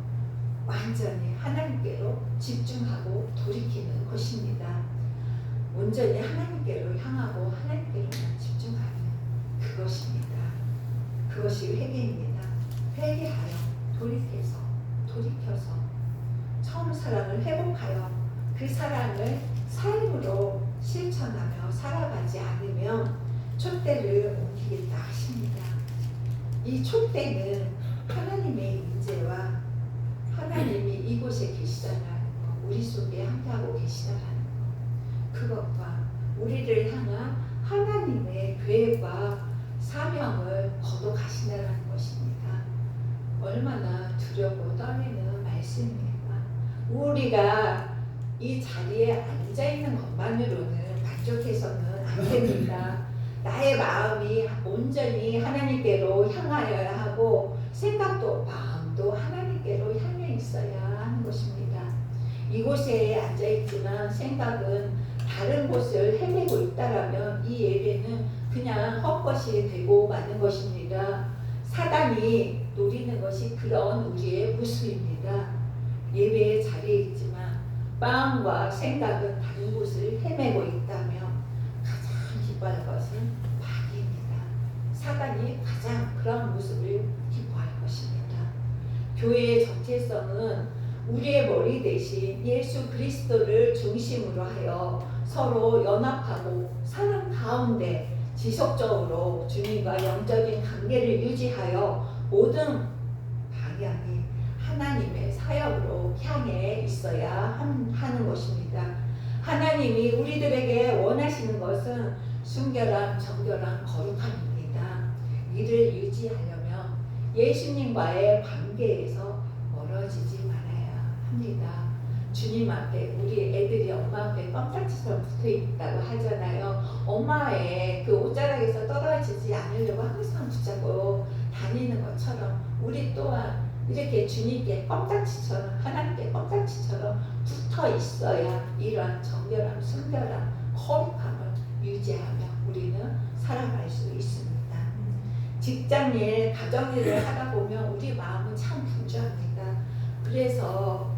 완전히 하나님께로 집중하고 돌이키는 것입니다. 온전히 하나님께로 향하고 하나님께로만 집중하는 그것입니다. 그것이 회개입니다. 회개하여 돌이켜서 처음 사랑을 회복하여 그 사랑을 삶으로 실천하며 살아가지 않으면 촛대를 옮기겠다 하십니다. 이 촛대는 하나님의 임재와 하나님이 이곳에 계시다라는 것, 우리 속에 함께하고 계시다라는 것, 그것과 우리를 향한 하나님의 계획과 사명을 거둬가신다는 것입니다. 얼마나 두렵고 떨리는 말씀입니까? 우리가 이 자리에 앉아있는 것만으로는 만족해서는 안 됩니다. 나의 마음이 온전히 하나님께로 향하여야 하고 생각도 마음도 하나님께로 향해 있어야 하는 것입니다. 이곳에 앉아있지만 생각은 다른 곳을 헤매고 있다라면 이 예배는 그냥 헛것이 되고 마는 것입니다. 사단이 노리는 것이 그런 우리의 모습입니다. 예배의 자리에 있지만 마음과 생각은 다른 곳을 헤매고 있다면 가장 기뻐할 것은 마귀입니다. 사단이 가장 그런 모습을 기뻐할 것입니다. 교회의 정체성은 우리의 머리 대신 예수 그리스도를 중심으로 하여 서로 연합하고 사랑 가운데 지속적으로 주님과 영적인 관계를 유지하여 모든 방향이 하나님의 사역으로 향해 있어야 하는 것입니다. 하나님이 우리들에게 원하시는 것은 순결함, 정결함, 거룩함입니다. 이를 유지하려면 예수님과의 관계에서 멀어지지 말아야 합니다. 주님 앞에 우리 애들이 엄마 앞에 껌딱지처럼 붙어 있다고 하잖아요. 엄마의 그 옷자락에서 떨어지지 않으려고 항상 붙잡고 다니는 것처럼 우리 또한 이렇게 주님께 껌딱지처럼, 하나님께 껌딱지처럼 붙어 있어야 이러한 정결함, 순결함, 거룩함을 유지하며 우리는 살아갈 수 있습니다. 직장일, 가정일을 하다 보면 우리 마음은 참 분주합니다. 그래서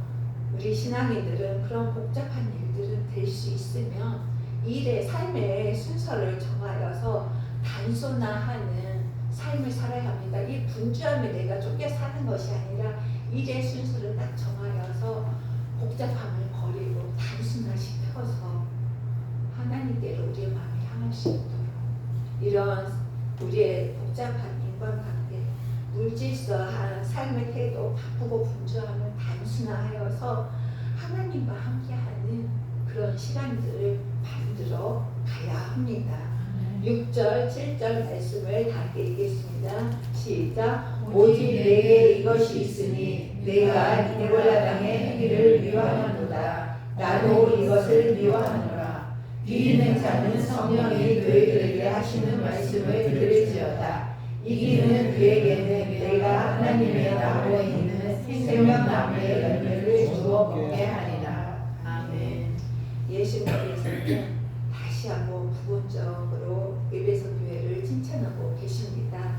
우리 신앙인들은 그런 복잡한 일들은 될 수 있으면 일의 삶의 순서를 정하여서 단순화하는 삶을 살아야 합니다. 이 분주함에 내가 쫓겨 사는 것이 아니라 일의 순서를 딱 정하여서 복잡함을 버리고 단순화시켜서 하나님께로 우리의 마음이 향할 수 있도록 이런 우리의 복잡한 인간관계, 물질서한 삶의 태도, 바쁘고 분주함을 단순화하여서 하나님과 함께하는 그런 시간들을 만들어 가야 합니다. 6절, 7절 말씀을 다 읽겠습니다. 시작. 오직 내게 이것이 있으니 내가 니골라 땅의 행위를 미워하노라. 나도 이것을 미워하노라. 귀 있는 자는 성령이 너희들에게 하시는 말씀을 들을지어다. 이기는 그에게는 내가 하나님의 나무에 있는 생명나무의 열매를 주어 먹게 하리라. 아멘. 예수님께서는 다시 한번 부분적으로 에베소 교회를 칭찬하고 계십니다.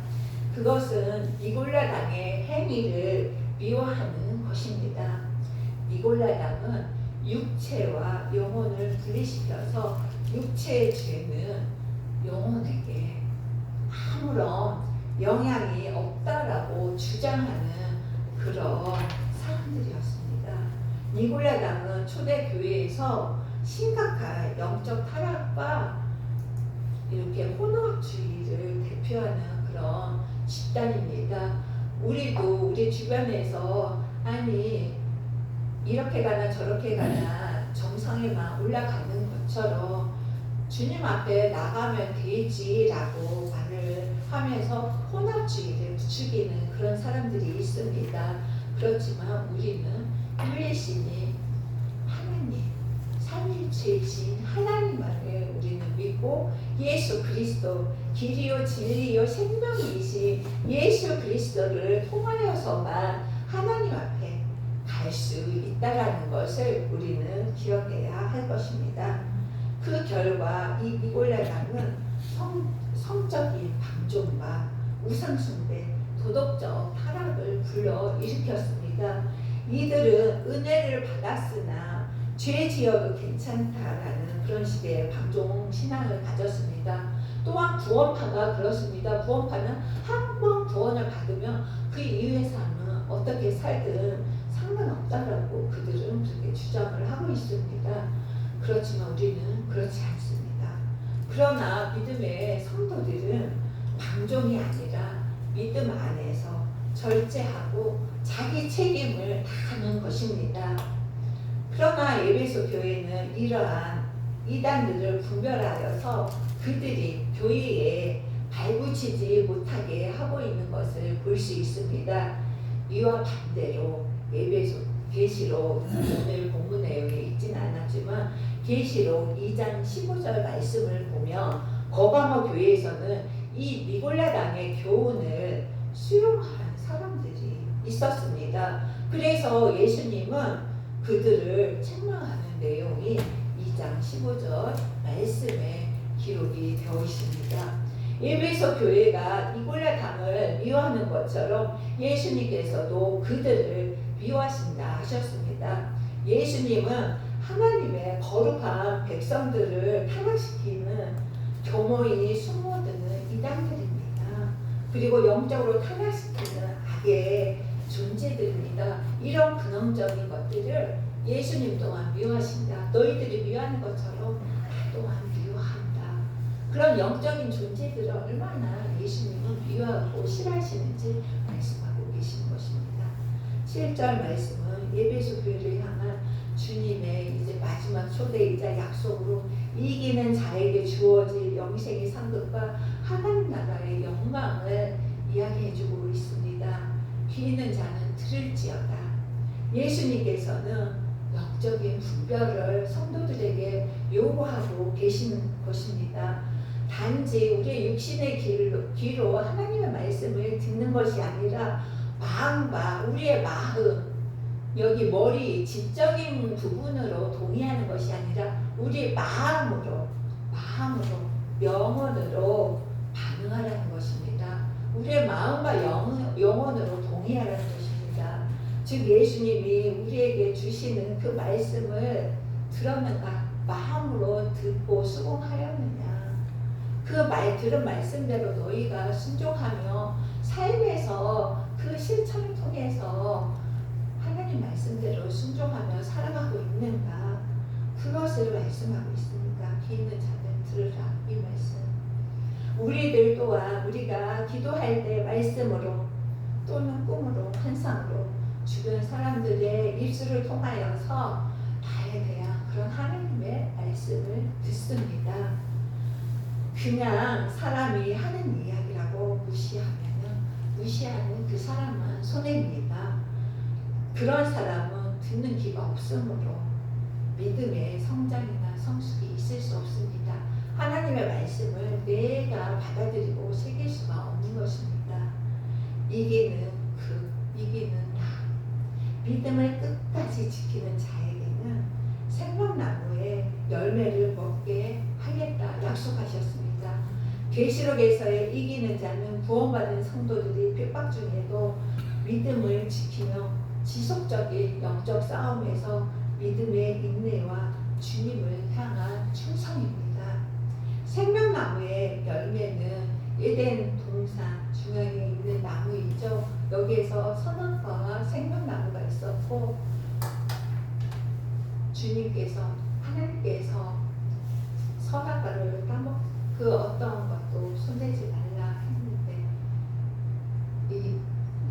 그것은 니골라 당의 행위를 미워하는 것입니다. 니골라 당은 육체와 영혼을 분리시켜서 육체의 죄는 영혼에게 아무런 영향이 없다라고 주장하는 그런 사람들이었습니다. 니골라 당은 초대 교회에서 심각한 영적 타락과 이렇게 혼합주의를 대표하는 그런 집단입니다. 우리도 우리 주변에서 아니 이렇게 가나 저렇게 가나 정상에만 올라가는 것처럼 주님 앞에 나가면 되지라고 말을 하면서 혼합주의를 부추기는 그런 사람들이 있습니다. 그렇지만 우리는 유일신이 하나님, 삼일체이신 하나님만을 우리는 믿고 예수 그리스도 길이요 진리요 생명이신 예수 그리스도를 통하여서만 하나님 앞에 갈 수 있다라는 것을 우리는 기억해야 할 것입니다. 그 결과 이 니골라 당은 성적인 방종과 우상숭배, 도덕적 타락을 불러일으켰습니다. 이들은 은혜를 받았으나 죄 지어도 괜찮다라는 그런 식의 방종 신앙을 가졌습니다. 또한 구원파가 그렇습니다. 구원파는 한 번 구원을 받으면 그 이후의 삶은 어떻게 살든 상관없다라고 그들은 그렇게 주장을 하고 있습니다. 그렇지만 우리는 그렇지 않습니다. 그러나 믿음의 성도들은 방종이 아니라 믿음 안에서 절제하고 자기 책임을 다하는 것입니다. 그러나 에베소 교회는 이러한 이단들을 분별하여서 그들이 교회에 발붙이지 못하게 하고 있는 것을 볼 수 있습니다. 이와 반대로 에베소 계시록 오늘 본문 내용에 있진 않았지만 계시록 2장 15절 말씀을 보면 거가모 교회에서는 이 니골라 당의 교훈을 수용한 사람들이 있었습니다. 그래서 예수님은 그들을 책망하는 내용이 2장 15절 말씀에 기록이 되어 있습니다. 에베소 교회가 니골라 당을 미워하는 것처럼 예수님께서도 그들을 미워하신다 하셨습니다. 예수님은 하나님의 거룩한 백성들을 타락시키는 교모인이 숨어드는 이단들입니다. 그리고 영적으로 타락시키는 악의 존재들입니다. 이런 근원적인 것들을 예수님 또한 미워하신다. 너희들이 미워하는 것처럼 나 또한 미워한다. 그런 영적인 존재들을 얼마나 예수님은 미워하고 싫어하시는지 말씀하고 계신 것입니다. 7절 말씀은 예배소 교회를 향한 주님의 이제 마지막 초대이자 약속으로 이기는 자에게 주어질 영생의 상급과 하나님 나라의 영광을 이야기해주고 있습니다. 귀 있는 자는 들을지어다. 예수님께서는 영적인 분별을 성도들에게 요구하고 계시는 것입니다. 단지 우리의 육신의 귀로 하나님의 말씀을 듣는 것이 아니라 마음과 우리의 마음, 여기 머리 지적인 부분으로 동의하는 것이 아니라 우리의 마음으로 영혼으로 반응하라는 것입니다. 우리의 마음과 영혼으로 동의하라는 것입니다. 즉 예수님이 우리에게 주시는 그 말씀을 들었는가, 마음으로 듣고 수긍하였느냐, 들은 말씀대로 너희가 순종하며 삶에서 그 실천을 통해서 하나님 말씀대로 순종하며 살아가고 있는가, 그것을 말씀하고 있습니다. 귀 있는 자는 들으라, 이 말씀. 우리들 또한 우리가 기도할 때 말씀으로 또는 꿈으로 환상으로 주변 사람들의 입술을 통하여서 나에 대한 그런 하나님의 말씀을 듣습니다. 그냥 사람이 하는 이야기라고 무시하는 그 사람은 손해입니다. 그런 사람은 듣는 귀가 없으므로 믿음의 성장이나 성숙이 있을 수 없습니다. 하나님의 말씀을 내가 받아들이고 새길 수가 없는 것입니다. 이기는 나, 믿음을 끝까지 지키는 자에게는 생명나무의 열매를 먹게 하겠다 약속하셨습니다. 계시록에서의 이기는 자는 구원받은 성도들이 핍박 중에도 믿음을 지키며 지속적인 영적 싸움에서 믿음의 인내와 주님을 향한 충성입니다. 생명나무의 열매는 에덴 동산 중앙에 있는 나무이죠. 여기에서 선악과와 생명나무가 있었고 하나님께서 선악과를 그 어떤 것도 손대지 말라 했는데 이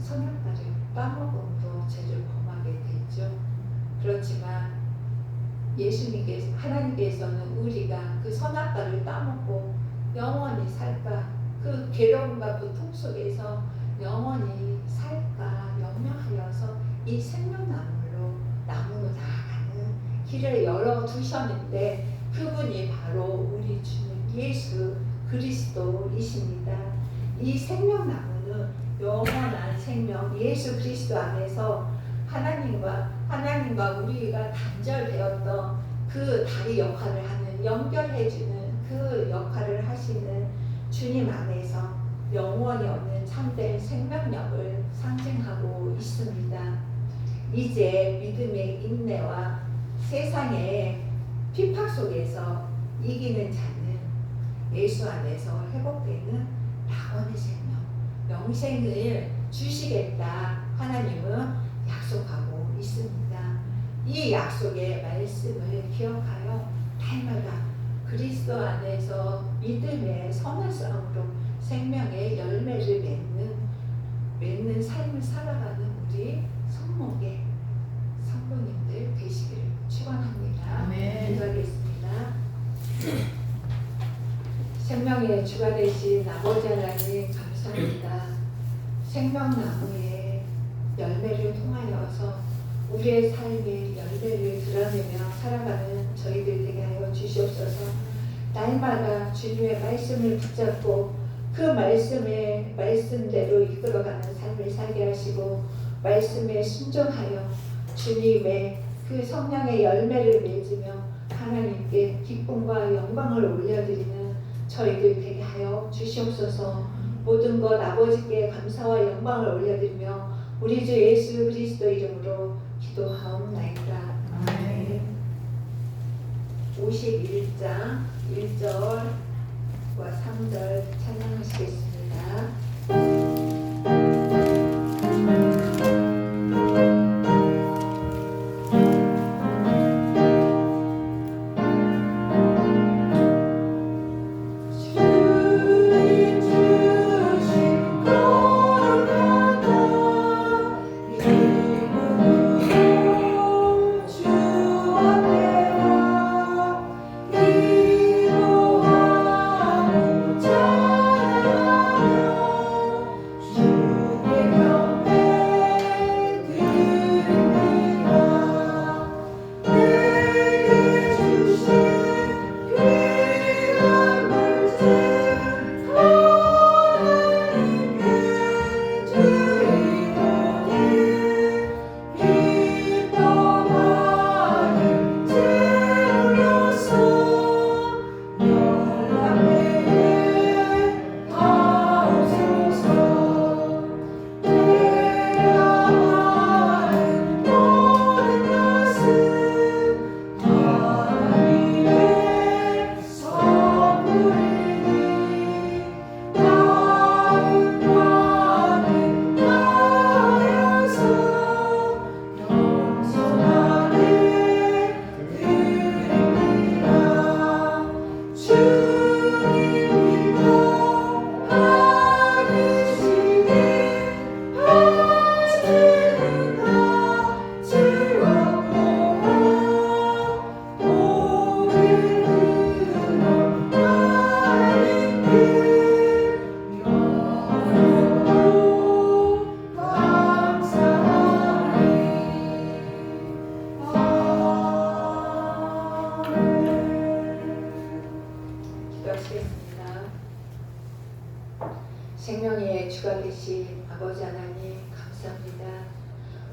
선악과를 따먹음으로 죄를 범하게 됐죠. 그렇지만 하나님께서는 우리가 그 선악과를 따먹고 영원히 살까, 그 괴로움과 고통 속에서 영원히 살까 염려하여서 이 생명나무로 나아가는 길을 열어두셨는데 그분이 바로 우리 주님 예수 그리스도이십니다. 이 생명나무는 영원한 생명 예수 그리스도 안에서 하나님과 우리가 단절되었던 그 다리 역할을 하는, 연결해주는 그 역할을 하시는 주님 안에서 영원히 없는 참된 생명력을 상징하고 있습니다. 이제 믿음의 인내와 세상의 핍박 속에서 이기는 자는 예수 안에서 회복되는 영원의 생명, 영생을 주시겠다 하나님은 약속하고 있습니다. 이 약속의 말씀을 기억하여 날마다 그리스도 안에서 믿음의 선한 싸움으로 생명의 열매를 맺는 삶을 살아가는 우리 성도님들 되시기를 축원합니다. 아멘. 기도하겠습니다. 생명의 주가 되신 아버지 하나님 감사합니다. 생명나무의 열매를 통하여서 우리의 삶의 열매를 드러내며 살아가는 저희들 되게 하여 주시옵소서. 날마다 주님의 말씀을 붙잡고 그 말씀대로 이끌어가는 삶을 살게 하시고 말씀에 순종하여 주님의 그 성령의 열매를 맺으며 하나님께 기쁨과 영광을 올려드리는 저희들 되게 하여 주시옵소서. 모든 것 아버지께 감사와 영광을 올려드리며 우리 주 예수 그리스도 이름으로 기도하옵나이다. 아멘. 51장 1절과 3절 찬양하시겠습니다. 주님 주신 거룩하다 생명의 주가 되신 아버지 하나님 감사합니다.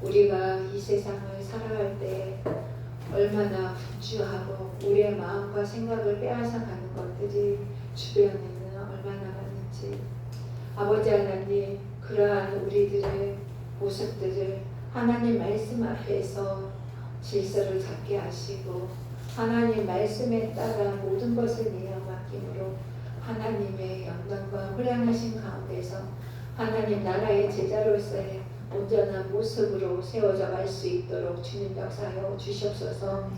우리가 이 세상을 살아갈 때 얼마나 분주하고 우리의 마음과 생각을 빼앗아가는 것들이 주변에는 얼마나 많은지, 아버지 하나님 그러한 우리들의 모습들을 하나님 말씀 앞에서 질서를 잡게 하시고 하나님 말씀에 따라 모든 것을 내어 맡김으로 하나님의 영광과 훈련하신 가운데서 하나님 나라의 제자로서의 온전한 모습으로 세워져 갈 수 있도록 주님 역사하여 주시옵소서.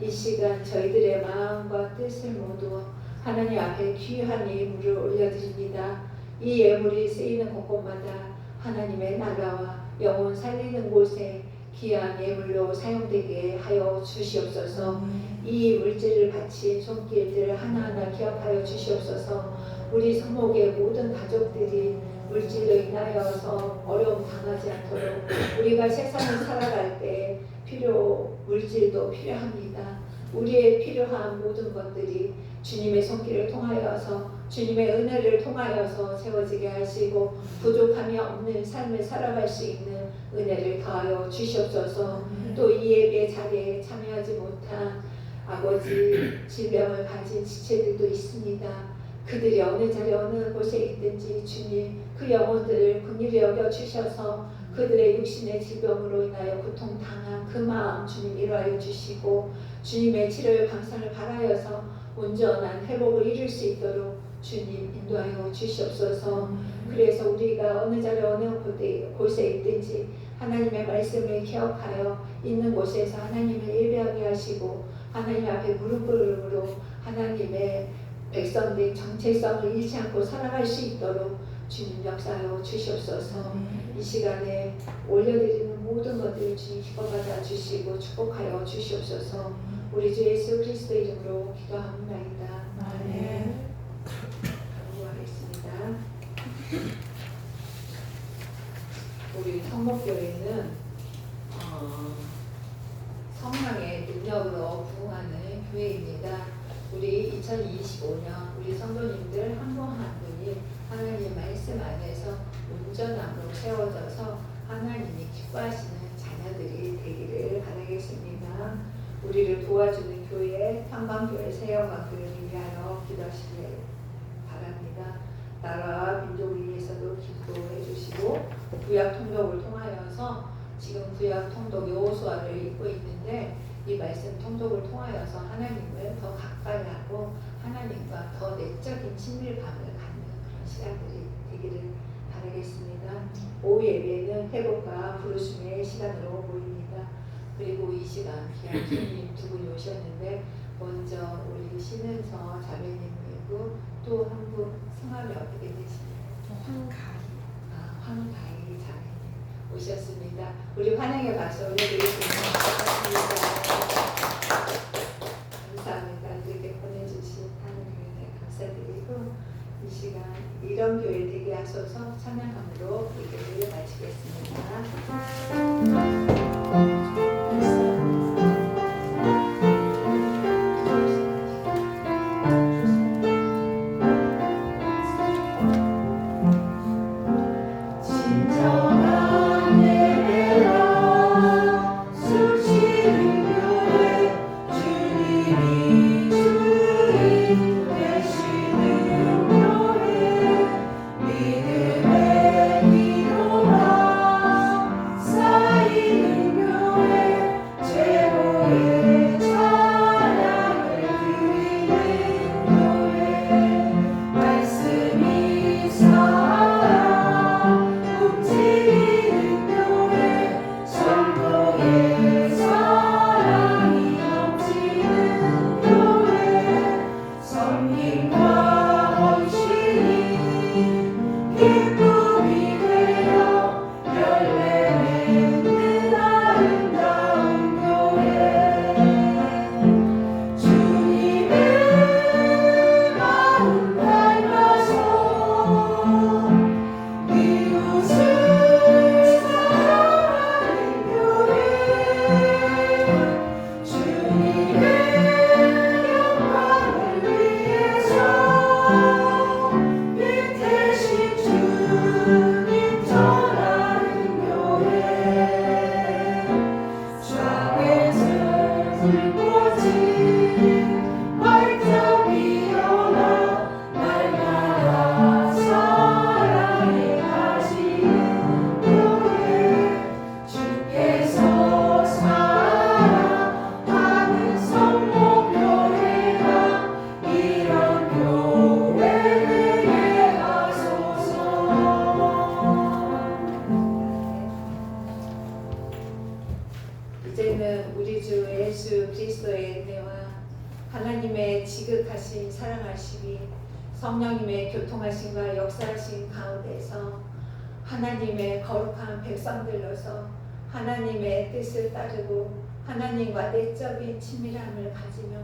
이 시간 저희들의 마음과 뜻을 모두 하나님 앞에 귀한 예물을 올려드립니다. 이 예물이 쓰이는 곳곳마다 하나님의 나라와 영혼 살리는 곳에 귀한 예물로 사용되게 하여 주시옵소서. 이 물질을 바친 손길들 하나하나 기억하여 주시옵소서. 우리 성목의 모든 가족들이 물질로 인하여서 어려움 당하지 않도록 우리가 세상을 살아갈 때 물질도 필요합니다. 우리의 필요한 모든 것들이 주님의 손길을 통하여서 주님의 은혜를 통하여서 세워지게 하시고 부족함이 없는 삶을 살아갈 수 있는 은혜를 더하여 주시옵소서. 또 이 예배 자리에 참여하지 못한 아버지 질병을 가진 지체들도 있습니다. 그들이 어느 자리 어느 곳에 있든지 주님 그 영혼들을 긍휼히 여겨 주셔서 그들의 육신의 질병으로 인하여 고통당한 그 마음 주님 위로하여 주시고 주님의 치료의 방상을 바라여서 온전한 회복을 이룰 수 있도록 주님 인도하여 주시옵소서. 그래서 우리가 어느 자리 어느 곳에 있든지 하나님의 말씀을 기억하여 있는 곳에서 하나님을 예배하게 하시고 하나님 앞에 무릎 꿇음으로 하나님의 백성된 정체성을 잃지 않고 살아갈 수 있도록 주님 역사하여 주시옵소서. 이 시간에 올려드리는 모든 것들을 주님 기뻐받아 주시고 축복하여 주시옵소서. 우리 주 예수 그리스도 이름으로 기도합니다. 아멘. 기도하겠습니다. 우리 성목교회는 성령의 능력으로 부흥하는 교회입니다. 우리 2025년 우리 성도님들 한 분 한 분이 하나님의 말씀 안에서 온전함으로 세워져서 하나님이 기뻐하시는 자녀들이 되기를 바라겠습니다. 우리를 도와주는 교회, 평강교회 세워가기를 위하여 기도하시길 바랍니다. 나라와 민족을 위해서도 기도해 주시고 구약 통독을 통하여서 지금 구약 통독 여호수아를 읽고 있는데 이 말씀 통독을 통하여서 하나님을 더 가까이 하고 하나님과 더 내적인 친밀감을 갖는 그런 시간들이 되기를 바라겠습니다. 오후 예배는 회복과 부르심의 시간으로 보입니다. 그리고 이 시간 귀한 주님 두 분이 오셨는데 먼저 우리 신은서 자매님이고 또 한 분 성함이 어떻게 되시나요? 황가희 자매님 오셨습니다. 우리 환영의 박수 올려드리겠습니다. 감사합니다. 이렇게 보내주신 하나님께 감사드리고 이 시간 이런 교회 되게 하소서 찬양함으로 예배를 마치겠습니다. 믿음의 기도가 쌓이는 교회 인도하신 사랑하심이 성령님의 교통하심과 역사하심 가운데서 하나님의 거룩한 백성들로서 하나님의 뜻을 따르고 하나님과 내적인 친밀함을 가지며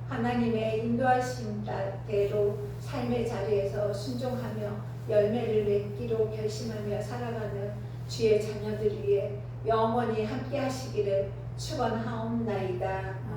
하나님의 인도하심대로 삶의 자리에서 순종하며 열매를 맺기로 결심하며 살아가는 주의 자녀들 위해 영원히 함께 하시기를 축원하옵나이다.